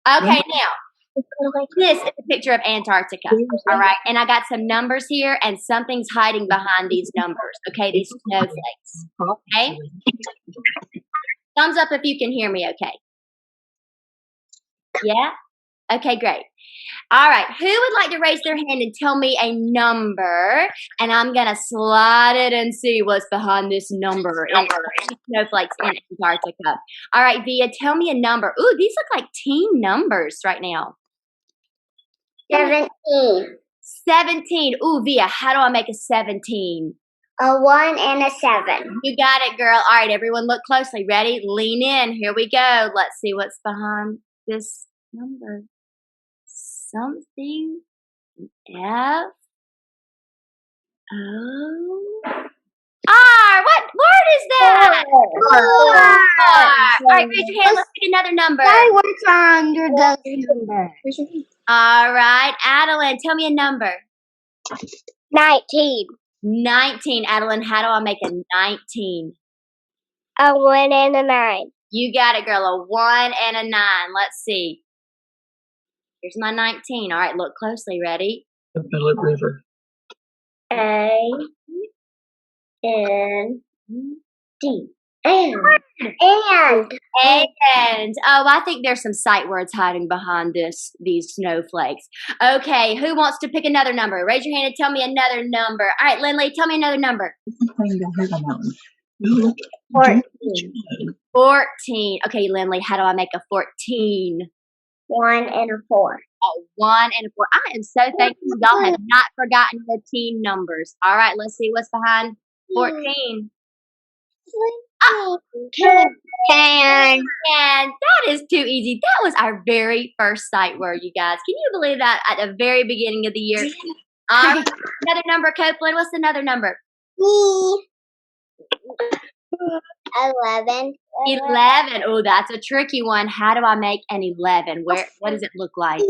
Okay, now, this is a picture of Antarctica, all right? And I got some numbers here, and something's hiding behind these numbers, okay? These snowflakes, okay? Thumbs up if you can hear me okay. Yeah? Okay, great. All right, who would like to raise their hand and tell me a number? And I'm going to slide it and see what's behind this number. Snowflakes in Antarctica. All right, Via, tell me a number. Ooh, these look like team numbers right now. 17. 17. Ooh, Via, how do I make a 17? A 1 and a 7. You got it, girl. All right, everyone look closely. Ready? Lean in. Here we go. Let's see what's behind this number. Something F O R. What word is that? All right, raise your hand. Let's pick another number. Say what's on your ghost number. All right, Adeline, tell me a number. 19. 19. Adeline, how do I make a 19? A 1 and a 9. You got it, girl. A 1 and a 9. Let's see. Here's my 19. All right, look closely. Ready? A N D. And. Oh, I think there's some sight words hiding behind these snowflakes. Okay, who wants to pick another number? Raise your hand and tell me another number. All right, Lindley, tell me another number. 14. 14. Okay, Lindley, how do I make a 14? 1 and a 4. A 1 and a 4. I am so thankful y'all have not forgotten the team numbers. All right, let's see what's behind 14. Can. And that is too easy. That was our very first sight word, you guys. Can you believe that at the very beginning of the year? Another number, Copeland. What's another number? 11. 11. Oh, that's a tricky one. How do I make an 11? What does it look like?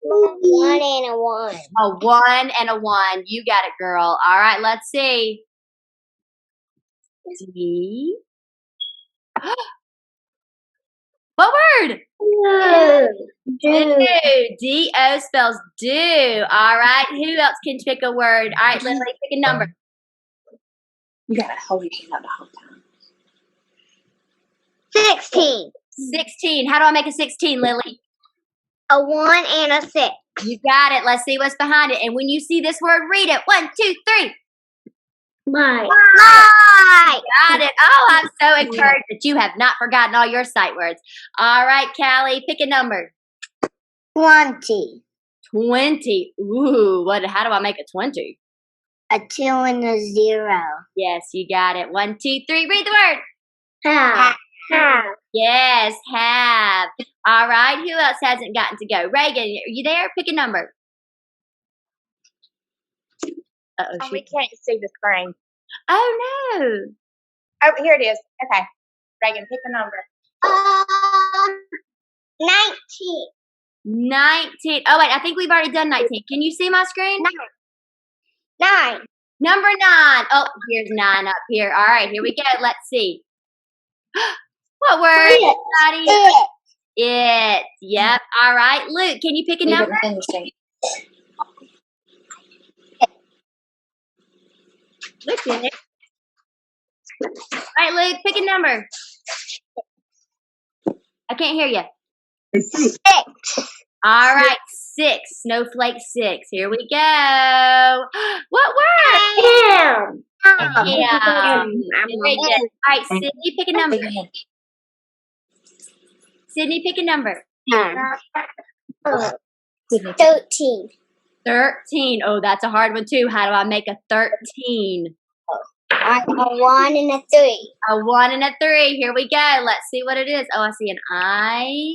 1 and a 1. A 1 and a 1. You got it, girl. All right, let's see. D. What word? Do. D-O spells do. All right. Who else can pick a word? All right, Lily, pick a number. You gotta hold your hand out the whole time. 16. 16. How do I make a 16, Lily? A 1 and a 6. You got it. Let's see what's behind it. And when you see this word, read it. 1, 2, 3. Light. Got it. Oh, I'm so encouraged that you have not forgotten all your sight words. All right, Callie, pick a number. 20. 20. Ooh, how do I make a 20? A 2 and a 0. Yes, you got it. 1, 2, 3. Read the word. Have. Yes, have. All right, who else hasn't gotten to go? Reagan, are you there? Pick a number. Uh-oh, We can't see the screen. Oh, no. Oh, here it is. Okay. Reagan, pick a number. 19. 19. Oh, wait, I think we've already done 19. Can you see my screen? 9. Number 9. Oh, here's 9 up here. All right, here we go. Let's see. What word? It. Yep. All right. Luke, can you pick a number? Luke did it. All right, Luke, pick a number. I can't hear you. 6. All right, 6. Snowflake 6. Here we go. What word? Ham. Yeah. Very good. All right, Sydney, pick a number. Sydney, pick a number. 13. 13. Oh, that's a hard one too. How do I make a 13? A 1 and a 3. A 1 and a 3. Here we go. Let's see what it is. Oh, I see an I.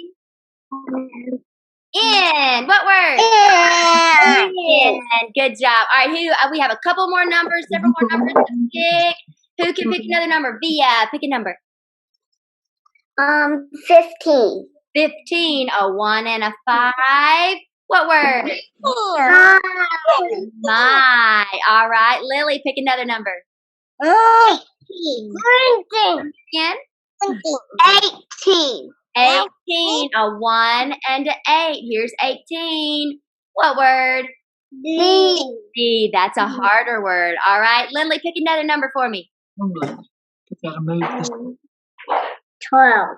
In. What word? In. Good job. All right, we have a couple more numbers, several more numbers to pick. Who can pick another number? Via, pick a number. 15. 15. A 1 and a 5. What word? My. All right, Lily, pick another number. 18. Again? 18. 18. A 1 and an 8. Here's 18. What word? D. D. That's a harder word. All right. Lindley, pick another number for me. Gotta move this. 12.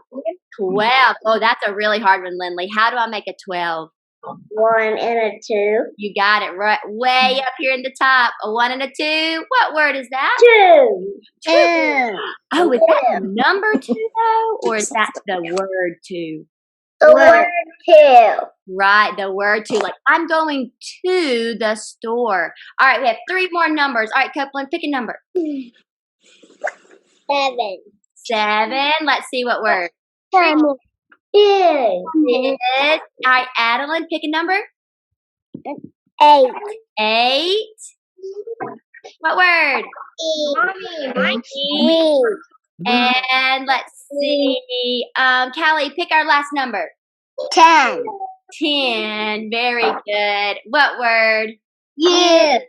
12. Oh, that's a really hard one, Lindley. How do I make a 12? 1 and a 2. You got it right. Way up here in the top. A 1 and a 2. What word is that? 2. 2. Oh, is that number 2 though? Or is that the word 2? The word 2. Right, the word 2. Like, I'm going to the store. All right, we have 3 more numbers. All right, Copeland, pick a number. 7. 7. Let's see what word. 10. 2. All right, Adeline, pick a number. 8. 8. What word? E. And let's see. Callie, pick our last number. 10. 10. Very good. What word? You.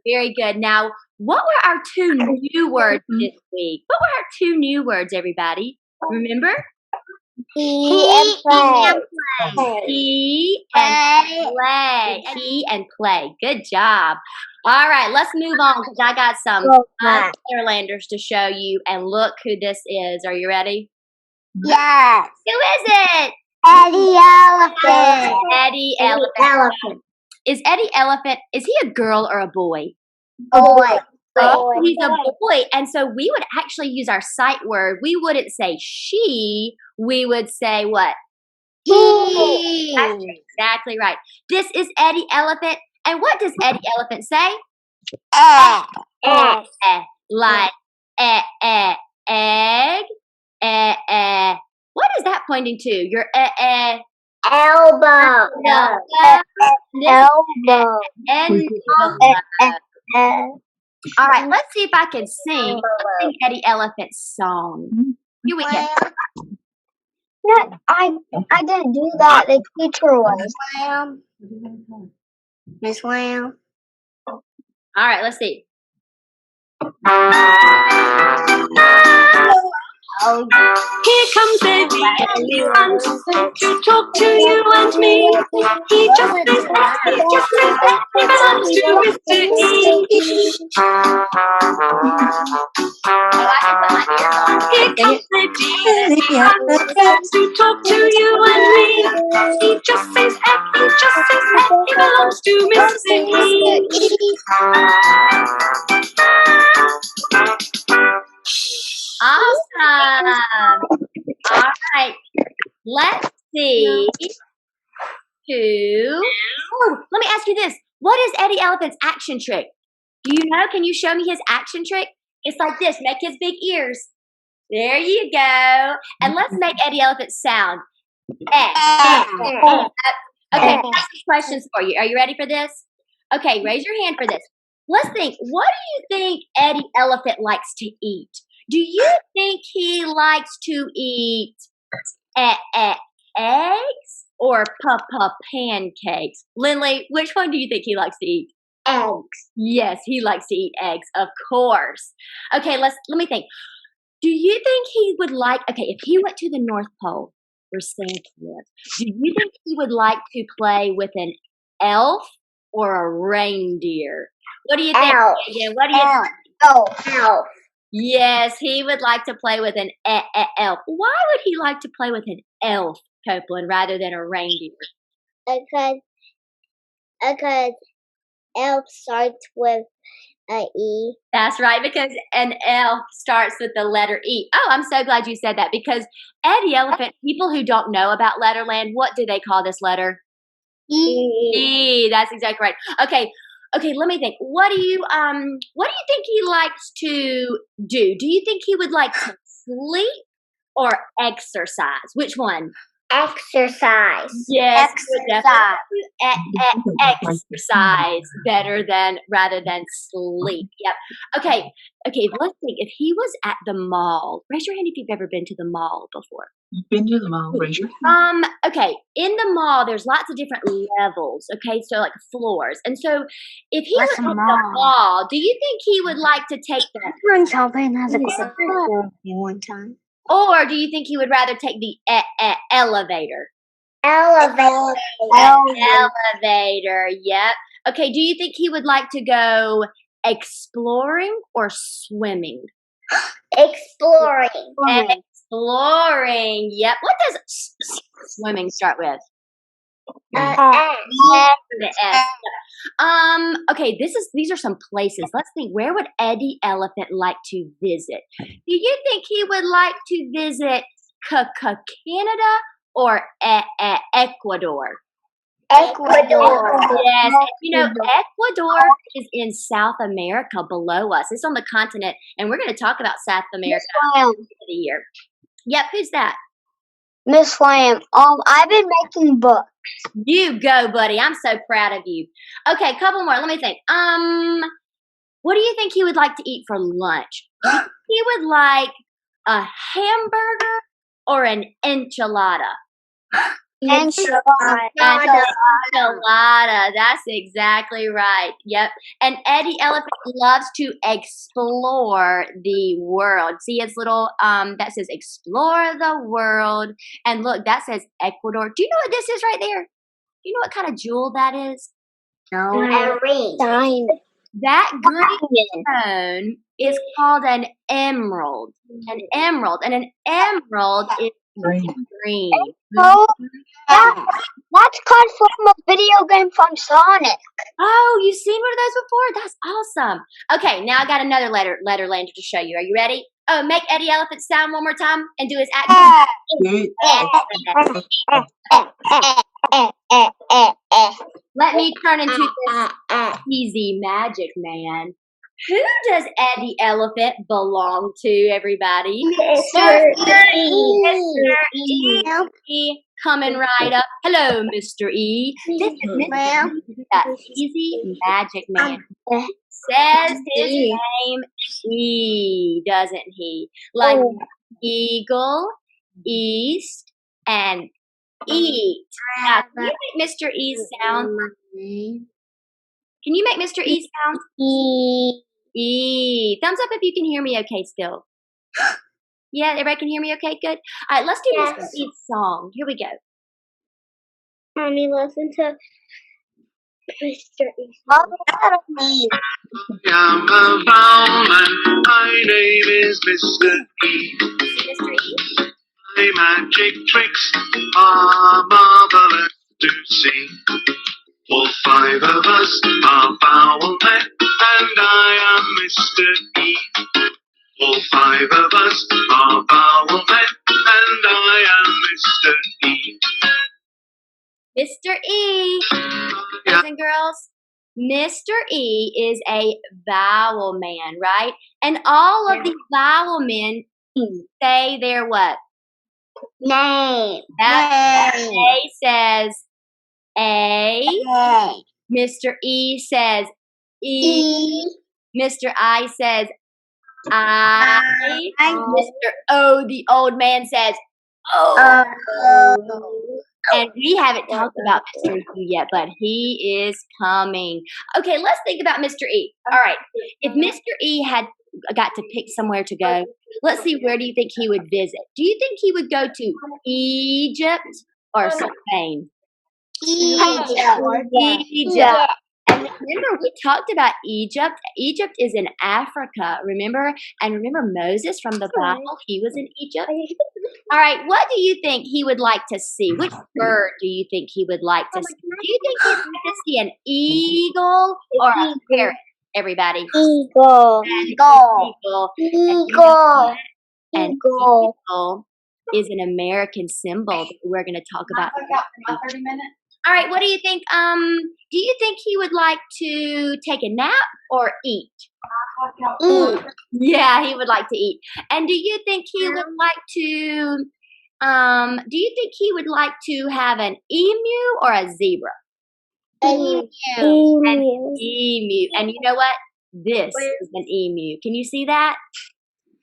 Very good. Now, what were our 2 new words this week? What were our 2 new words, everybody? Remember? He and play. He and play. He and play. Good job. All right, let's move on because I got some Netherlanders to show you. And look who this is. Are you ready? Yes. Who is it? Eddie Elephant. Eddie Elephant. Elephant. Is Eddie Elephant, is he a girl or a boy? Boy. Oh, he's a boy. And so we would actually use our sight word. We wouldn't say she. We would say what? He. That's exactly right. This is Eddie Elephant. And what does Eddie Elephant say? Like egg. What is that pointing to? Your Elbow. Elbow. And all right, let's see if I can sing Eddie Elephant's song. Here we go. No, I didn't do that. The teacher was. Miss Lamb. All right, let's see. Oh, Here comes Eddie Elephant to talk to you and me. He just says that, he just says that, he belongs to Mr. E. Oh, I can put my ears on. Here comes Eddie Elephant to talk to you and me. He just says F, he just says F, he belongs to Mr. E. Awesome. All right. Let's see who. Oh, let me ask you this. What is Eddie Elephant's action trick? Do you know? Can you show me his action trick? It's like this. Make his big ears. There you go. And let's make Eddie Elephant sound. Okay, I have some questions for you. Are you ready for this? Okay, raise your hand for this. Let's think. What do you think Eddie Elephant likes to eat? Do you think he likes to eat eggs or pancakes? Lindley, which one do you think he likes to eat? eggs. Yes, he likes to eat eggs, of course. Okay, let me think. Do you think he would like, okay, if he went to the North Pole where Santa lives, do you think he would like to play with an elf or a reindeer? What do you think? Elf. Megan? What do you think? Oh, elf. Yes, he would like to play with an elf. Why would he like to play with an elf, Copeland, rather than a reindeer? Because elf starts with an E. That's right, because an elf starts with the letter E. Oh, I'm so glad you said that, because Eddie Elephant, people who don't know about Letterland, what do they call this letter? E. That's exactly right. Okay, let me think. What do you think he likes to do? Do you think he would like to sleep or exercise? Which one? Exercise. Yes, Exercise. exercise rather than sleep. Yep. Okay. Let's think. If he was at the mall, raise your hand if you've ever been to the mall before. You've been to the mall, raise your hand. Okay. In the mall, there's lots of different levels. Okay, so like floors. And so, if he was at the mall, do you think he would like to take that? Run shopping has a one time. Or do you think he would rather take the elevator? Elevator. Elevator. Yep. Okay. Do you think he would like to go exploring or swimming? Exploring. Exploring. Yep. What does swimming start with? The S. Okay, these are some places. Let's think. Where would Eddie Elephant like to visit? Do you think he would like to visit Canada or Ecuador? Ecuador. Yes, Ecuador is in South America below us. It's on the continent, and we're going to talk about South America Lamb. of the year. Yep, who's that? Miss Lamb. I've been making books. You go, buddy. I'm so proud of you. Okay, couple more. Let me think. What do you think he would like to eat for lunch? He would like a hamburger or an enchilada? Enchilada. Enchilada. That's exactly right. Yep. And Eddie Elephant loves to explore the world. See his little that says explore the world. And look, that says Ecuador. Do you know what this is right there? Do you know what kind of jewel that is? No. A ring. That green stone is called an emerald. An emerald. And an emerald is green. Oh, that's called from a video game from Sonic. Oh, you've seen one of those before? That's awesome. Okay, now I got another Letterlander to show you. Are you ready? Oh, make Eddie Elephant sound one more time and do his action. Let me turn into this easy magic man. Who does Eddie Elephant belong to, everybody? Mr. E. Coming right up. Hello, Mr. E. This is Mr. E, that easy magic man. Says his name E, doesn't he? Like eagle, east, and eat. Now, can you make Mr. E sound? Can you make Mr. E sound? E. E. Thumbs up if you can hear me okay still. Yeah, everybody can hear me okay? Good. All right, let's do Mr. E's song. Here we go. Mommy, listen to Mr. E. I am a bowman. My name is Mr. E. Mr. E? My magic tricks are marvelous to see. All five of us are vowel men, and I am Mr. E. All five of us are vowel men, and I am Mr. E. Mr. E. Boys and girls, Mr. E is a vowel man, right? And all of these vowel men say their what? Name. That A says A. Mr. E says E. Mr. I says I. Mr. O, the old man, says O. And we haven't talked about Mr. E yet, but he is coming. Okay, let's think about Mr. E. All right. If Mr. E had got to pick somewhere to go, let's see, where do you think he would visit? Do you think he would go to Egypt or Spain? Egypt. And remember, we talked about Egypt. Egypt is in Africa, remember? And remember Moses from the Bible? He was in Egypt. All right, what do you think he would like to see? Which bird do you think he would like to see? Do you think he'd like to see an eagle or a parrot, everybody? Eagle. An eagle is an American symbol that we're going to talk about. About 30 minutes. All right, what do you think? Do you think he would like to take a nap or eat? Eat. Yeah, he would like to eat. And do you think he would like to? Do you think he would like to have an emu or a zebra? An emu. And you know what? This is an emu. Can you see that?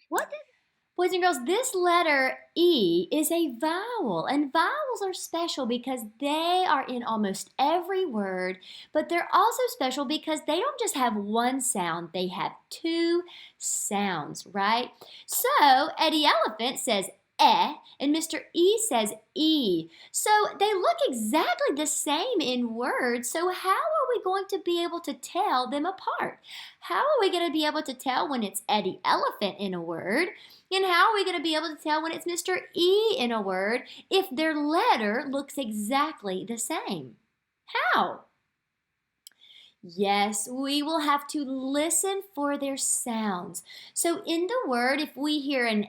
What does Boys and girls, this letter E is a vowel, and vowels are special because they are in almost every word, but they're also special because they don't just have one sound, they have two sounds, right? So, Eddie Elephant says and Mr. E says E. So they look exactly the same in words. So how are we going to be able to tell them apart? How are we going to be able to tell when it's Eddie Elephant in a word? And how are we going to be able to tell when it's Mr. E in a word if their letter looks exactly the same? How? Yes, we will have to listen for their sounds. So in the word, if we hear an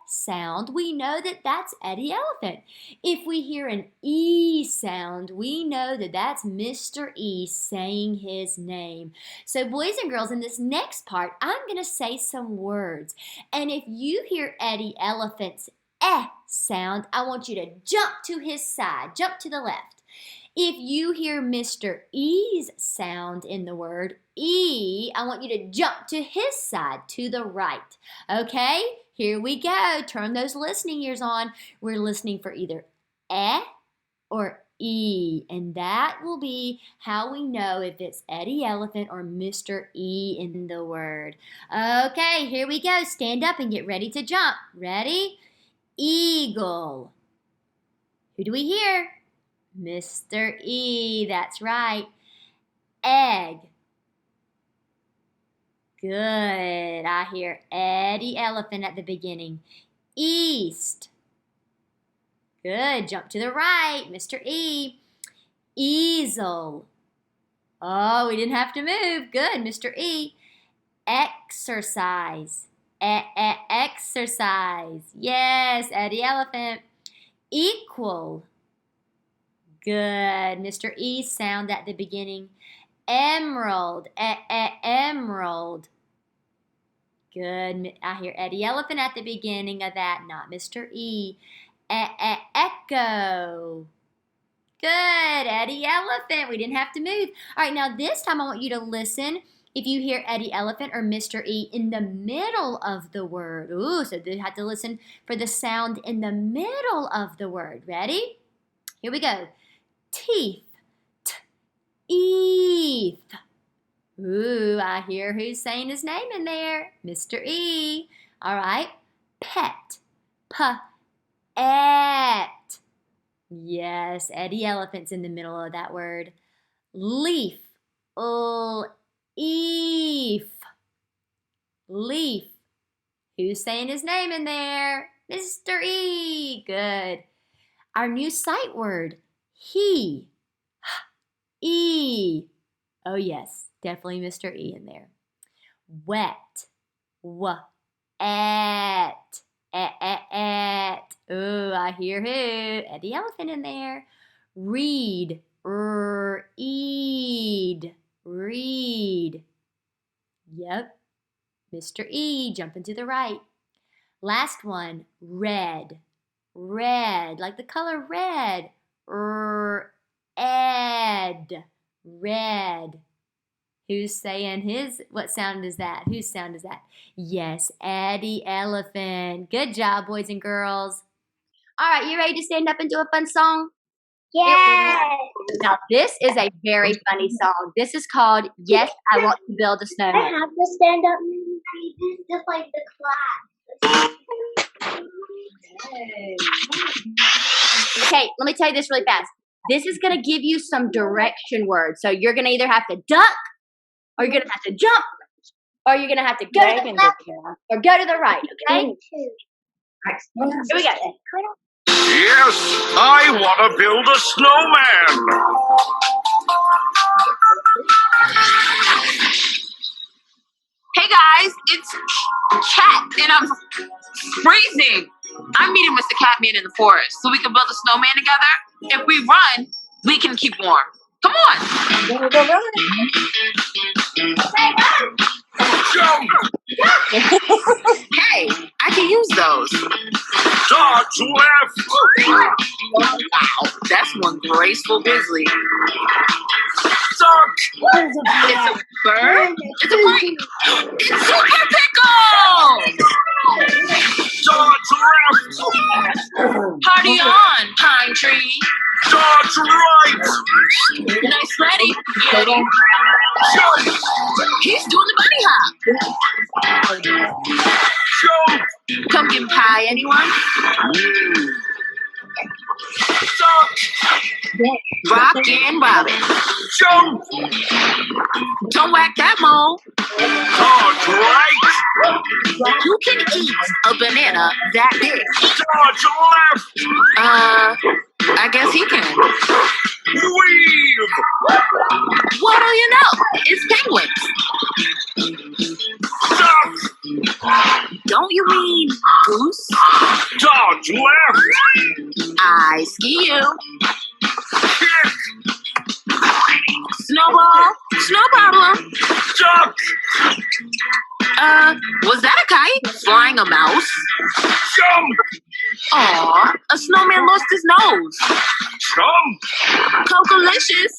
sound, we know that that's Eddie Elephant. If we hear an E sound, we know that that's Mr. E saying his name. So boys and girls, in this next part, I'm going to say some words. And if you hear Eddie Elephant's sound, I want you to jump to his side, jump to the left. If you hear Mr. E's sound in the word E, I want you to jump to his side, to the right. Okay, here we go. Turn those listening ears on. We're listening for either or E, and that will be how we know if it's Eddie Elephant or Mr. E in the word. Okay, here we go. Stand up and get ready to jump. Ready? Eagle. Who do we hear? Mr. E, that's right. Egg. Good. I hear Eddie Elephant at the beginning. East. Good. Jump to the right, Mr. E. Easel. Oh, we didn't have to move. Good, Mr. E. Exercise. Exercise. Yes, Eddie Elephant. Equal. Good. Mr. E sound at the beginning. Emerald. Emerald. Good. I hear Eddie Elephant at the beginning of that, not Mr. E. Echo. Good. Eddie Elephant. We didn't have to move. All right, now this time I want you to listen if you hear Eddie Elephant or Mr. E in the middle of the word. Ooh, so you have to listen for the sound in the middle of the word. Ready? Here we go. Teeth. Eeth. Ooh, I hear who's saying his name in there. Mr. E. All right. Pet. Et. Yes, Eddie Elephant's in the middle of that word. Leaf. Eef. Leaf. Who's saying his name in there? Mr. E. Good. Our new sight word. He. E. Oh yes, definitely Mr. E in there. Wet. Et. Oh, I hear who? Eddie Elephant in there. Read. Eed. Read. Yep. Mr. E, jumping to the right. Last one. Red. Red, like the color red. Ed. Red. Who's saying his, what sound is that? Whose sound is that? Yes, Eddie Elephant. Good job, boys and girls. All right, you ready to stand up and do a fun song? Yes. Now, this is a very funny song. This is called Yes, I Want to Build a I Snowman. have to stand up just like the class. Okay, let me tell you this really fast. This is going to give you some direction words. So you're going to either have to duck, or you're going to have to jump, or you're going to have to go to the left, or go to the right, okay? Here we go. Yes, I want to build a snowman. Hey guys, it's Cat, and I'm freezing. I'm meeting Mr. Catman in the forest so we can build a snowman together. If we run, we can keep warm. Come on. Jump! Hey, I can use those. Dodge left! Wow, that's one graceful grizzly. Duck! It's a bird. It's a plane. It's Super Pickle. right! Nice, ready? Ready? He's doing the bunny hop. Jump! Pumpkin pie, anyone? Duck! Rock and Robin. Jump! Don't whack that mole. Dodge right! Who can eat a banana that big? Dodge left! I guess he can. Weave! What do you know? It's penguins. Duck! Don't you mean goose? Dodge left! I ski you. Kick! Snowball. Snow problem. Duck! Was that a kite? Flying a mouse? Jump! Aw, a snowman lost his nose. Jump! Cocolicious.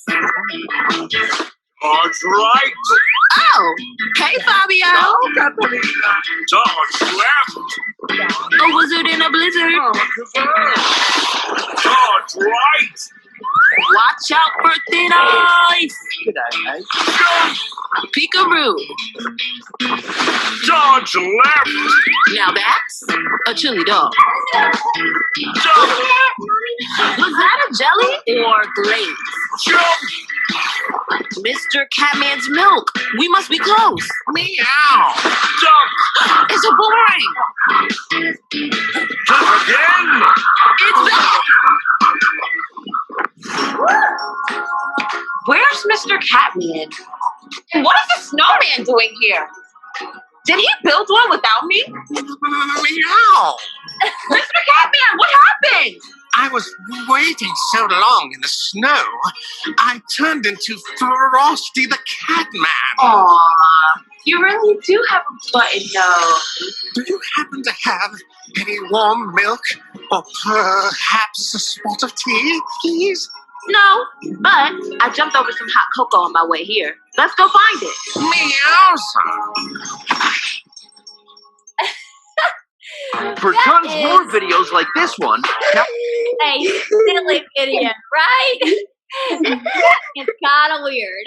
Dodge right! Oh, hey Fabio. Dodge left! A wizard in a blizzard. Dodge right! Watch out for thin ice. Jump! Peekaroo. Dodge left! Now that's a chili dog. Jump! Was that a jelly or glaze? Jump! Mr. Catman's milk. We must be close. Meow! Duck! It's a boomerang. Duck again! It's back. Where's Mr. Catman? And what is the snowman doing here? Did he build one without me? Meow! Mr. Catman, what happened? I was waiting so long in the snow, I turned into Frosty the Catman. Aw, you really do have a button nose. Do you happen to have any warm milk or perhaps a spot of tea, please? No, but I jumped over some hot cocoa on my way here. Let's go find it. Meowza! For That tons is- more videos like this one, A silly video, right? It's kind of weird.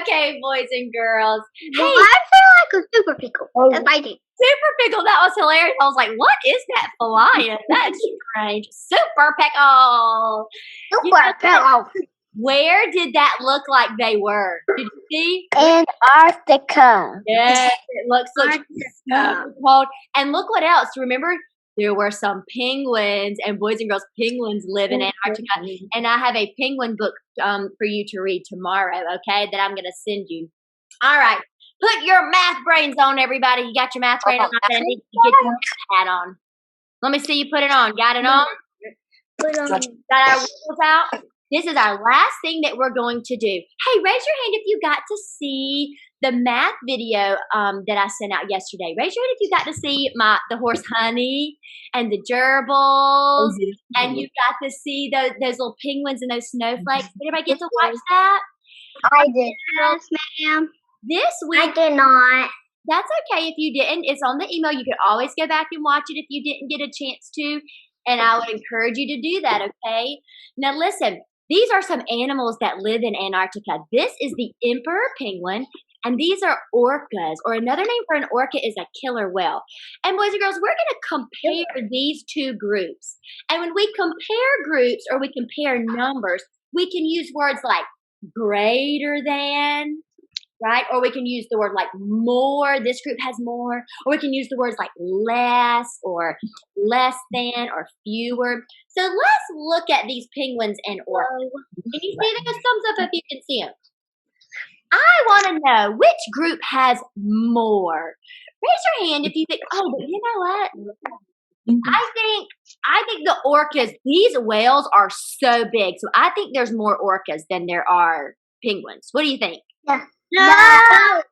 Okay, boys and girls. Hey, I feel like a super pickle. That's my thing. Super Pickle, that was hilarious. I was like, what is that flying? That's strange. Super Pickle. You know, Super pickle. where did that look like they were? Did you see? Antarctica. Yes, it looks like so cold. And look what else. Remember, there were some penguins, and boys and girls, penguins live in Antarctica. And I have a penguin book for you to read tomorrow, okay, that I'm going to send you. All right. Put your math brains on, everybody. You got your math brain on? I need to get your math hat on. Let me see you put it on. Got it on? Got our wheels out? This is our last thing that we're going to do. Hey, raise your hand if you got to see the math video that I sent out yesterday. Raise your hand if you got to see the horse Honey and the gerbils, and you got to see those little penguins and those snowflakes. Did everybody get to watch that? I did. Yes, ma'am. This week, I did not. that's okay if you didn't. It's on the email. You can always go back and watch it if you didn't get a chance to. And I would encourage you to do that, okay? Now listen, these are some animals that live in Antarctica. This is the emperor penguin, and these are orcas, or another name for an orca is a killer whale. And boys and girls, we're going to compare these two groups. And when we compare groups or we compare numbers, we can use words like greater than, right? Or we can use the word like more, this group has more. Or we can use the words like less or less than or fewer. So let's look at these penguins and orcas. Can you see those? Thumbs up if you can see them. I want to know which group has more. Raise your hand if you think, oh, but you know what? I think the orcas, these whales are so big. So I think there's more orcas than there are penguins. What do you think? No. No?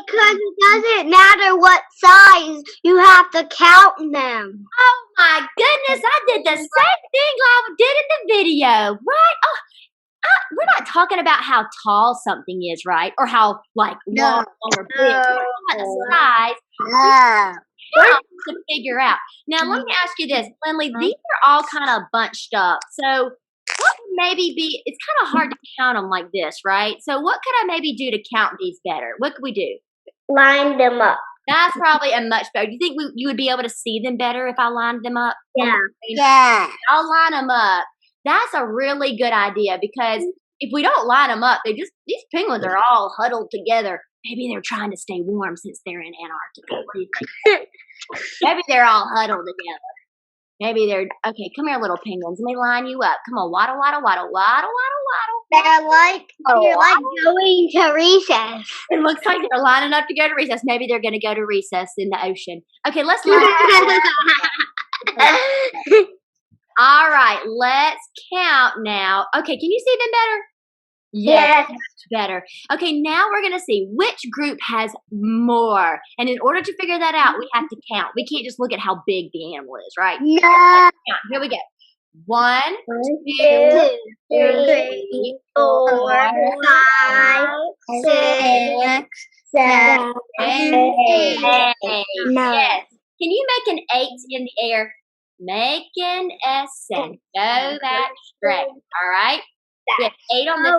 Because it doesn't matter what size, you have to count them. Oh my goodness, I did the same thing I did in the video, right? Oh, we're not talking about how tall something is, right? Or how like long or big. We're talking about the size. count to figure out. Now, let me ask you this, Lindley. These are all kind of bunched up. So, what would maybe be? It's kind of hard to count them like this, right? So, what could I maybe do to count these better? What could we do? Line them up. That's probably a much better. Do you think you would be able to see them better if I lined them up? Yeah. Yeah. I'll line them up. That's a really good idea because if we don't line them up, these penguins are all huddled together. Maybe they're trying to stay warm since they're in Antarctica. What do you think? Maybe they're all huddled together. Maybe they're okay. Come here, little penguins. Let me line you up. Come on, waddle, waddle, waddle, waddle, waddle, waddle. They're like going to recess. It looks like they're lining up to go to recess. Maybe they're going to go to recess in the ocean. Okay, let's line up. All right, let's count now. Okay, can you see them better? Yes. Better. Okay, now we're going to see which group has more. And in order to figure that out, we have to count. We can't just look at how big the animal is, right? No. Here we go. 1, 2, 3, 4, 5, 6, 7, 8. Yes. Can you make an 8 in the air? Make an S and go that straight. All right? We have 8 on this.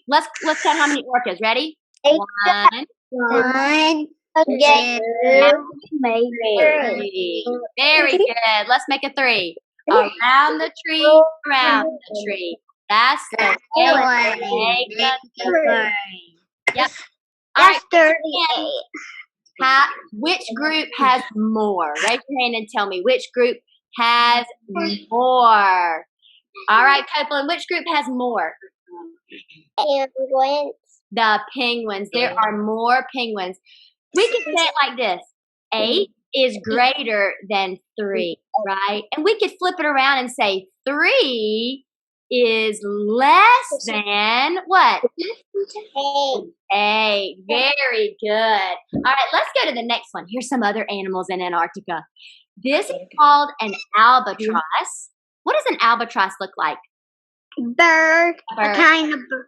Let's count how many orcas. Ready? 1, 2, 3. Very good. Let's make a 3. Around the tree, around the tree. That's the way to make a 3. Yep. That's 38. Which group has more? Raise your hand and tell me which group has more. All right, Copeland, which group has more? Penguins. The penguins. There are more penguins. We can say it like this. 8 is greater than 3, right? And we could flip it around and say 3 is less than what? 8. Very good. All right, let's go to the next one. Here's some other animals in Antarctica. This is called an albatross. What does an albatross look like? Bird. A kind of bird.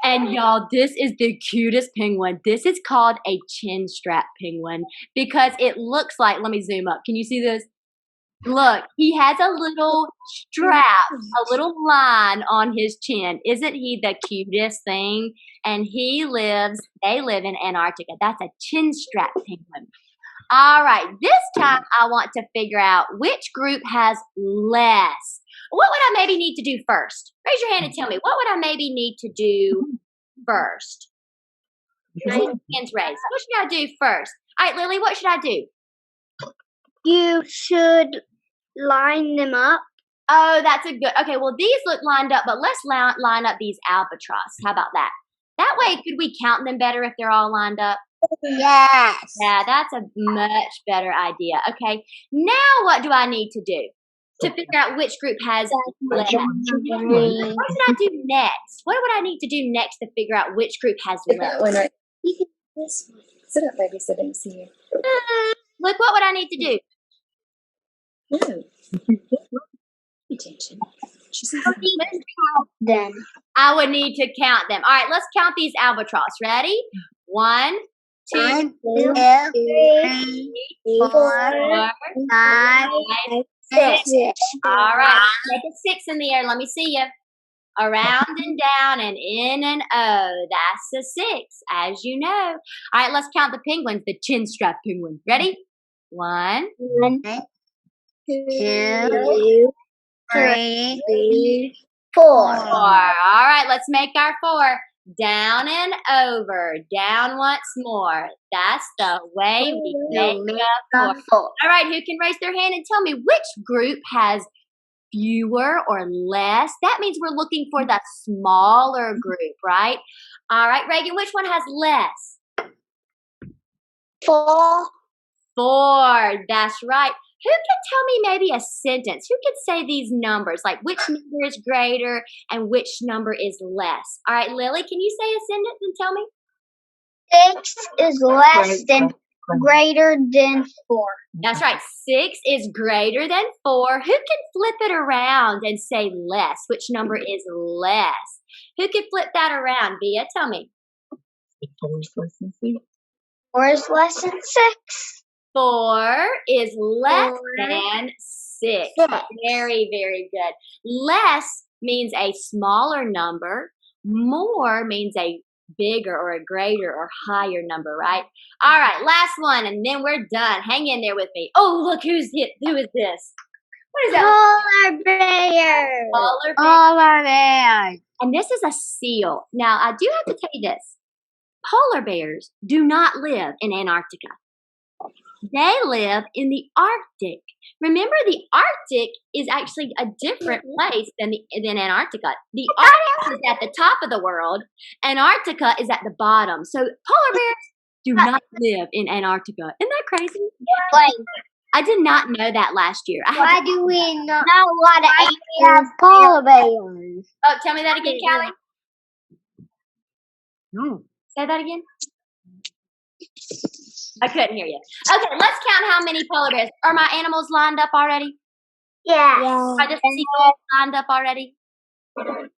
And y'all, this is the cutest penguin. This is called a chin strap penguin because it looks like, let me zoom up. Can you see this? Look, he has a little strap, a little line on his chin. Isn't he the cutest thing? And they live in Antarctica. That's a chin strap penguin. All right, this time I want to figure out which group has less. What would I maybe need to do first? Raise your hand and tell me, what would I maybe need to do first? Hands raised. What should I do first? All right, Lily, what should I do? You should line them up. Oh, that's a good. Okay, well, these look lined up, but let's line up these albatross. How about that? That way, could we count them better if they're all lined up? Yes. Yeah, that's a much better idea. Okay, now what do I need to do to figure out which group has less? What should I do next? What would I need to do next to figure out which group has less? This one. Sit up, baby. So they can see you. Look, what would I need to do? No. Attention. Then. I would need to count them. All right, let's count these albatross. Ready? 1, 2, 3, 4, 5, 6. All right, make a 6 in the air. Let me see you. Around and down and in and oh, that's a 6, as you know. All right, let's count the penguins, the chin strap penguin. Ready? 1, 2, 3, 4. All right, let's make our 4. Down and over. Down once more. That's the way we make a 4. All right, who can raise their hand and tell me which group has fewer or less? That means we're looking for the smaller group, right? All right, Reagan, which one has less? 4. 4. That's right. Who can tell me maybe a sentence? Who can say these numbers? Like which number is greater and which number is less? All right, Lily, can you say a sentence and tell me? 6 is less than greater than 4. That's right. 6 is greater than 4. Who can flip it around and say less? Which number is less? Who can flip that around? Bia, tell me. 4 is less than 6. Where's lesson 6? 4 is less Four. than 6. 6. Very, very good. Less means a smaller number. More means a bigger or a greater or higher number, right? All right, last one, and then we're done. Hang in there with me. Oh, look, who is this? What is that? Polar bear. Polar bear. Polar bear. And this is a seal. Now, I do have to tell you this. Polar bears do not live in Antarctica. They live in the Arctic. Remember, the Arctic is actually a different place than Antarctica. The Arctic is at the top of the world. Antarctica is at the bottom. So polar bears do not live in Antarctica. Isn't that crazy? Wait, I did not know that last year. why do we not want to have polar bears? Oh, tell me that again, Callie. No. Say that again. I couldn't hear you. Okay, let's count how many polar bears. Are my animals lined up already? Yes. Are the seals lined up already?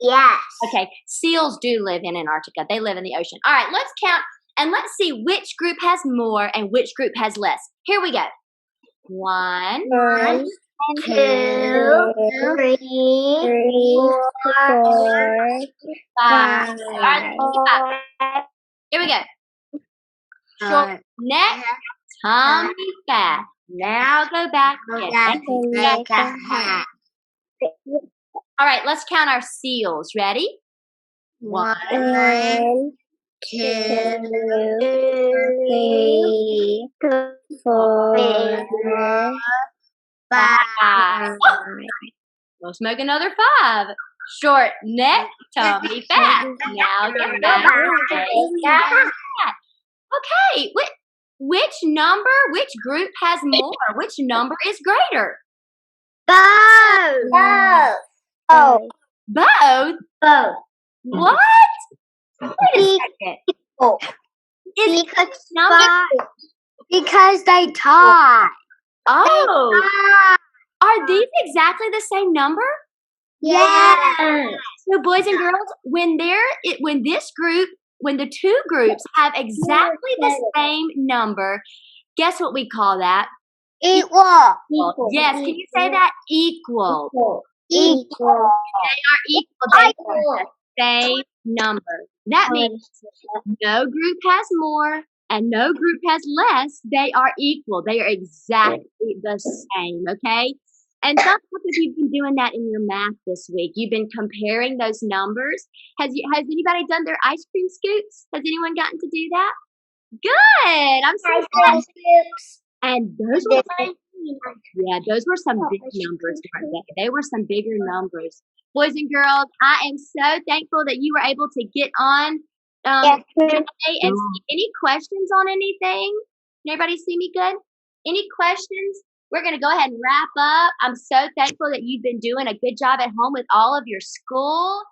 Yes. Okay, seals do live in Antarctica. They live in the ocean. All right, let's count and let's see which group has more and which group has less. Here we go. 1, 1, 2, 3, 4, 5. All right, let's keep up. Here we go. Short neck, tummy fat. Now go back. All right, let's count our seals. Ready? 1, 2, 3, 4, 5. Let's make another 5. Short neck, tummy fat. Now go back. Okay, which number, which group has more? Which number is greater? Both. Both? Both. What? Wait a second. Is Because number? Because they tie. Oh, are these exactly the same number? Yes. So, boys and girls, when the two groups have exactly the same number, guess what we call that? Equal. Yes, can you say that? Equal. Equal. They are equal. They are the same number. That means no group has more and no group has less. They are equal. They are exactly the same, okay? And some of you've been doing that in your math this week. You've been comparing those numbers. Has anybody done their ice cream scoops? Has anyone gotten to do that? Good. I'm so glad. And those were those were some big numbers, weren't they? They were some bigger numbers. Boys and girls, I am so thankful that you were able to get on today and see any questions on anything. Can everybody see me good? Any questions? We're going to go ahead and wrap up. I'm so thankful that you've been doing a good job at home with all of your school.